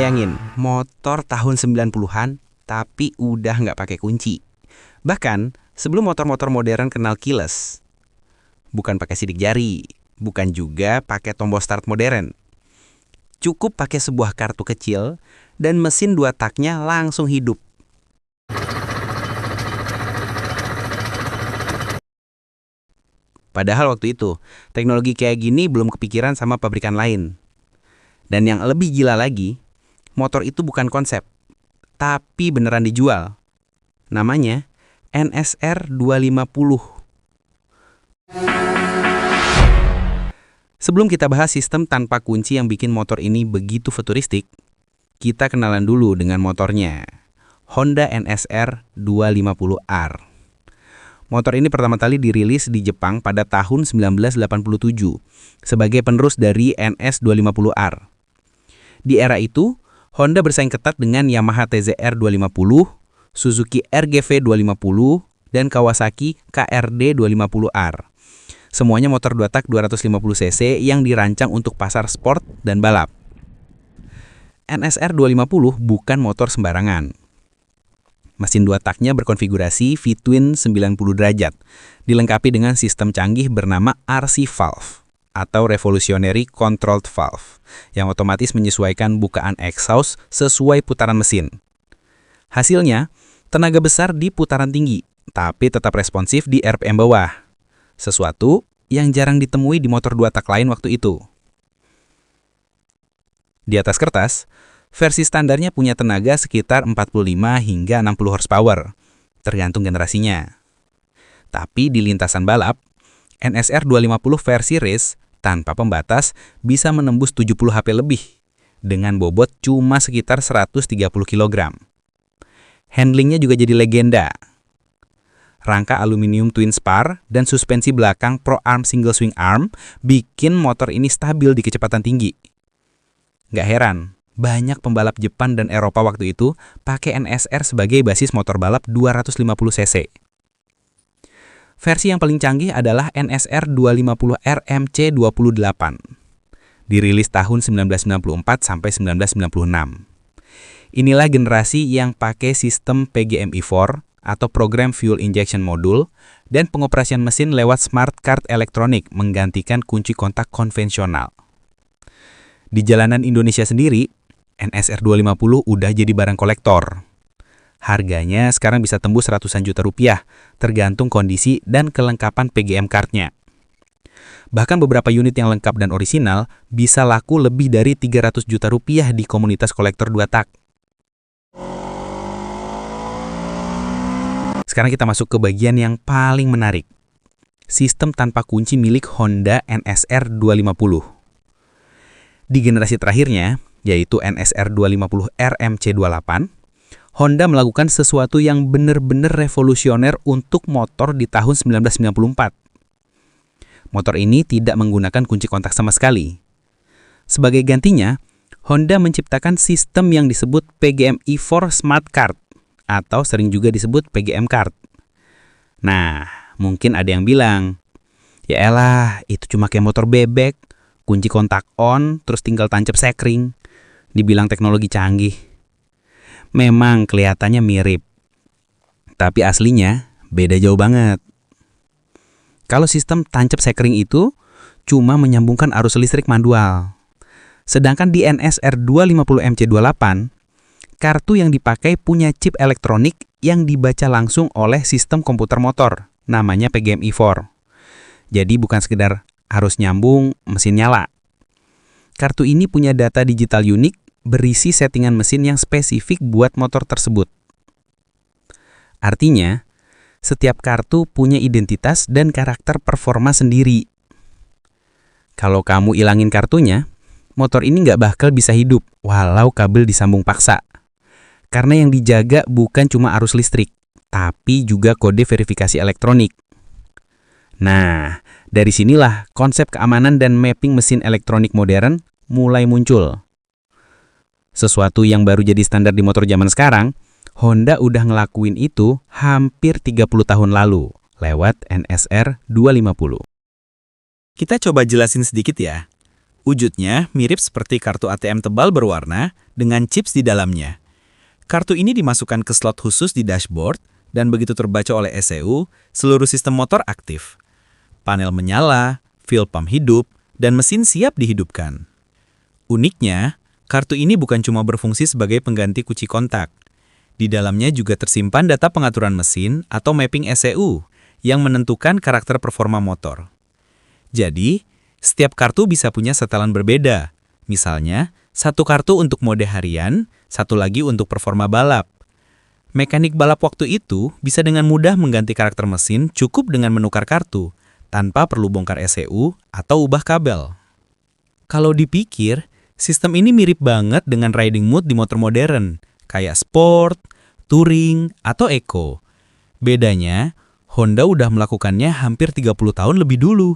bayangin, motor tahun 90-an tapi udah nggak pakai kunci. Bahkan sebelum motor-motor modern kenal keyless. Bukan pakai sidik jari, bukan juga pakai tombol start modern. Cukup pakai sebuah kartu kecil dan mesin 2 taknya langsung hidup. Padahal waktu itu, teknologi kayak gini belum kepikiran sama pabrikan lain. Dan yang lebih gila lagi, motor itu bukan konsep, tapi beneran dijual. Namanya NSR 250. Sebelum kita bahas sistem tanpa kunci yang bikin motor ini begitu futuristik, kita kenalan dulu dengan motornya. Honda NSR 250R. Motor ini pertama kali dirilis di Jepang pada tahun 1987 sebagai penerus dari NS 250R. Di era itu, Honda bersaing ketat dengan Yamaha TZR 250, Suzuki RGV 250, dan Kawasaki KRD 250R. Semuanya motor 2 tak 250cc yang dirancang untuk pasar sport dan balap. NSR 250 bukan motor sembarangan. Mesin 2 taknya berkonfigurasi V-twin 90 derajat, dilengkapi dengan sistem canggih bernama RC Valve atau Revolutionary Controlled Valve, yang otomatis menyesuaikan bukaan exhaust sesuai putaran mesin. Hasilnya, tenaga besar di putaran tinggi, tapi tetap responsif di RPM bawah. Sesuatu yang jarang ditemui di motor 2 tak lain waktu itu. Di atas kertas, versi standarnya punya tenaga sekitar 45 hingga 60 horsepower, tergantung generasinya. Tapi di lintasan balap, NSR 250 versi race tanpa pembatas bisa menembus 70 HP lebih, dengan bobot cuma sekitar 130 kg. Handlingnya juga jadi legenda. Rangka aluminium twin spar dan suspensi belakang Pro Arm single swing arm bikin motor ini stabil di kecepatan tinggi. Nggak heran, banyak pembalap Jepang dan Eropa waktu itu pakai NSR sebagai basis motor balap 250cc. Versi yang paling canggih adalah NSR 250R MC28. Dirilis tahun 1994 sampai 1996. Inilah generasi yang pakai sistem PGMI4 atau Program Fuel Injection Module dan pengoperasian mesin lewat smart card elektronik menggantikan kunci kontak konvensional. Di jalanan Indonesia sendiri, NSR 250 udah jadi barang kolektor. Harganya sekarang bisa tembus ratusan juta rupiah, tergantung kondisi dan kelengkapan PGM card-nya. Bahkan beberapa unit yang lengkap dan orisinal bisa laku lebih dari 300 juta rupiah di komunitas kolektor 2 tak. Sekarang kita masuk ke bagian yang paling menarik. Sistem tanpa kunci milik Honda NSR 250. Di generasi terakhirnya, yaitu NSR 250R MC28, Honda melakukan sesuatu yang benar-benar revolusioner untuk motor di tahun 1994. Motor ini tidak menggunakan kunci kontak sama sekali. Sebagai gantinya, Honda menciptakan sistem yang disebut PGMI4 Smart Card, atau sering juga disebut PGM Card. Nah, mungkin ada yang bilang, ya elah, itu cuma kayak motor bebek, kunci kontak on, terus tinggal tancap sekring. Dibilang teknologi canggih. Memang kelihatannya mirip, tapi aslinya beda jauh banget. Kalau sistem tancap sekring itu cuma menyambungkan arus listrik manual. Sedangkan di NSR 250 MC28, kartu yang dipakai punya chip elektronik yang dibaca langsung oleh sistem komputer motor, namanya PGMI4. Jadi bukan sekedar harus nyambung, mesin nyala. Kartu ini punya data digital unik, berisi settingan mesin yang spesifik buat motor tersebut. Artinya, setiap kartu punya identitas dan karakter performa sendiri. Kalau kamu ilangin kartunya, motor ini nggak bakal bisa hidup, walau kabel disambung paksa. Karena yang dijaga bukan cuma arus listrik, tapi juga kode verifikasi elektronik. Nah, dari sinilah konsep keamanan dan mapping mesin elektronik modern mulai muncul. Sesuatu yang baru jadi standar di motor zaman sekarang, Honda udah ngelakuin itu hampir 30 tahun lalu, lewat NSR 250. Kita coba jelasin sedikit ya. Wujudnya mirip seperti kartu ATM tebal berwarna dengan chips di dalamnya. Kartu ini dimasukkan ke slot khusus di dashboard, dan begitu terbaca oleh ECU, seluruh sistem motor aktif. Panel menyala, fuel pump hidup, dan mesin siap dihidupkan. Uniknya, kartu ini bukan cuma berfungsi sebagai pengganti kunci kontak. Di dalamnya juga tersimpan data pengaturan mesin atau mapping ECU yang menentukan karakter performa motor. Jadi, setiap kartu bisa punya setelan berbeda. Misalnya, satu kartu untuk mode harian, satu lagi untuk performa balap. Mekanik balap waktu itu bisa dengan mudah mengganti karakter mesin cukup dengan menukar kartu, tanpa perlu bongkar ECU atau ubah kabel. Kalau dipikir, sistem ini mirip banget dengan riding mode di motor modern, kayak Sport, Touring, atau Eco. Bedanya, Honda udah melakukannya hampir 30 tahun lebih dulu.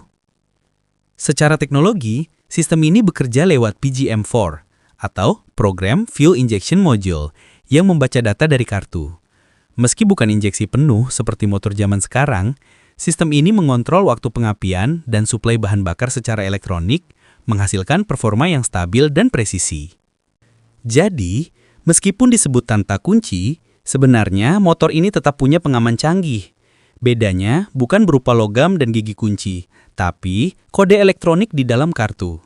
Secara teknologi, sistem ini bekerja lewat PGM4, atau Program Fuel Injection Module, yang membaca data dari kartu. Meski bukan injeksi penuh seperti motor zaman sekarang, sistem ini mengontrol waktu pengapian dan suplai bahan bakar secara elektronik, menghasilkan performa yang stabil dan presisi. Jadi, meskipun disebut tanpa kunci, sebenarnya motor ini tetap punya pengaman canggih. Bedanya bukan berupa logam dan gigi kunci, tapi kode elektronik di dalam kartu.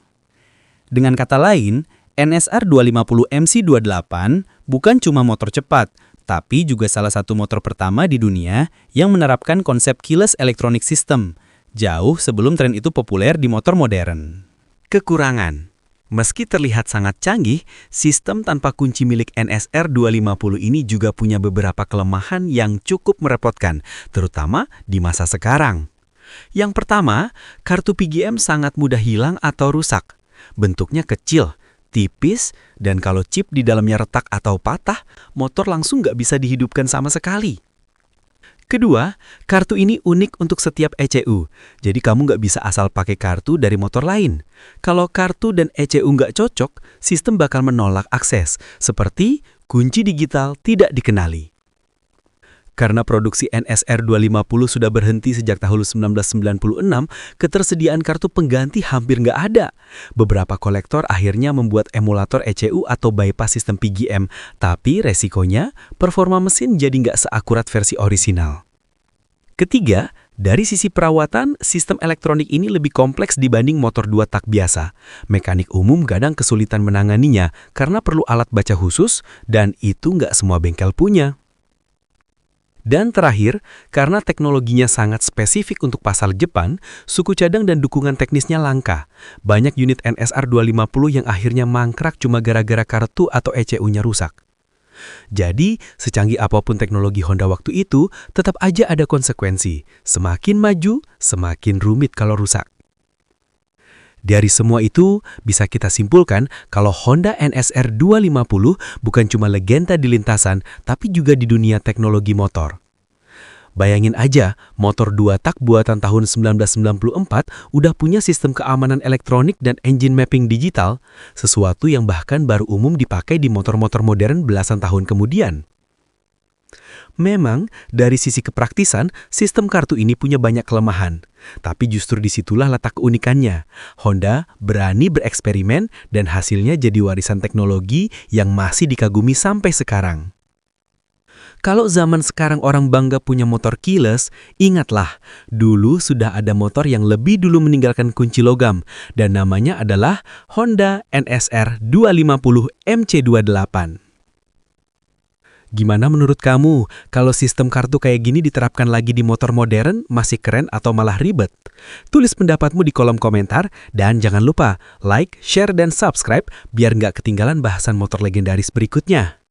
Dengan kata lain, NSR 250 MC28 bukan cuma motor cepat, tapi juga salah satu motor pertama di dunia yang menerapkan konsep keyless electronic system, jauh sebelum tren itu populer di motor modern. Kekurangan. Meski terlihat sangat canggih, sistem tanpa kunci milik NSR 250 ini juga punya beberapa kelemahan yang cukup merepotkan, terutama di masa sekarang. Yang pertama, kartu PGM sangat mudah hilang atau rusak. Bentuknya kecil, tipis, dan kalau chip di dalamnya retak atau patah, motor langsung nggak bisa dihidupkan sama sekali. Kedua, kartu ini unik untuk setiap ECU, jadi kamu nggak bisa asal pakai kartu dari motor lain. Kalau kartu dan ECU nggak cocok, sistem bakal menolak akses, seperti kunci digital tidak dikenali. Karena produksi NSR 250 sudah berhenti sejak tahun 1996, ketersediaan kartu pengganti hampir nggak ada. Beberapa kolektor akhirnya membuat emulator ECU atau bypass sistem PGM, tapi resikonya performa mesin jadi nggak seakurat versi orisinal. Ketiga, dari sisi perawatan, sistem elektronik ini lebih kompleks dibanding motor 2 tak biasa. Mekanik umum kadang kesulitan menanganinya karena perlu alat baca khusus, dan itu nggak semua bengkel punya. Dan terakhir, karena teknologinya sangat spesifik untuk pasar Jepang, suku cadang dan dukungan teknisnya langka. Banyak unit NSR 250 yang akhirnya mangkrak cuma gara-gara kartu atau ECU-nya rusak. Jadi, secanggih apapun teknologi Honda waktu itu, tetap aja ada konsekuensi. Semakin maju, semakin rumit kalau rusak. Dari semua itu, bisa kita simpulkan kalau Honda NSR 250 bukan cuma legenda di lintasan, tapi juga di dunia teknologi motor. Bayangin aja, motor 2 tak buatan tahun 1994 udah punya sistem keamanan elektronik dan engine mapping digital, sesuatu yang bahkan baru umum dipakai di motor-motor modern belasan tahun kemudian. Memang, dari sisi kepraktisan, sistem kartu ini punya banyak kelemahan. Tapi justru disitulah letak keunikannya. Honda berani bereksperimen dan hasilnya jadi warisan teknologi yang masih dikagumi sampai sekarang. Kalau zaman sekarang orang bangga punya motor keyless, ingatlah, dulu sudah ada motor yang lebih dulu meninggalkan kunci logam, dan namanya adalah Honda NSR 250 MC28. Gimana menurut kamu, kalau sistem kartu kayak gini diterapkan lagi di motor modern, masih keren atau malah ribet? Tulis pendapatmu di kolom komentar, dan jangan lupa like, share, dan subscribe biar nggak ketinggalan bahasan motor legendaris berikutnya.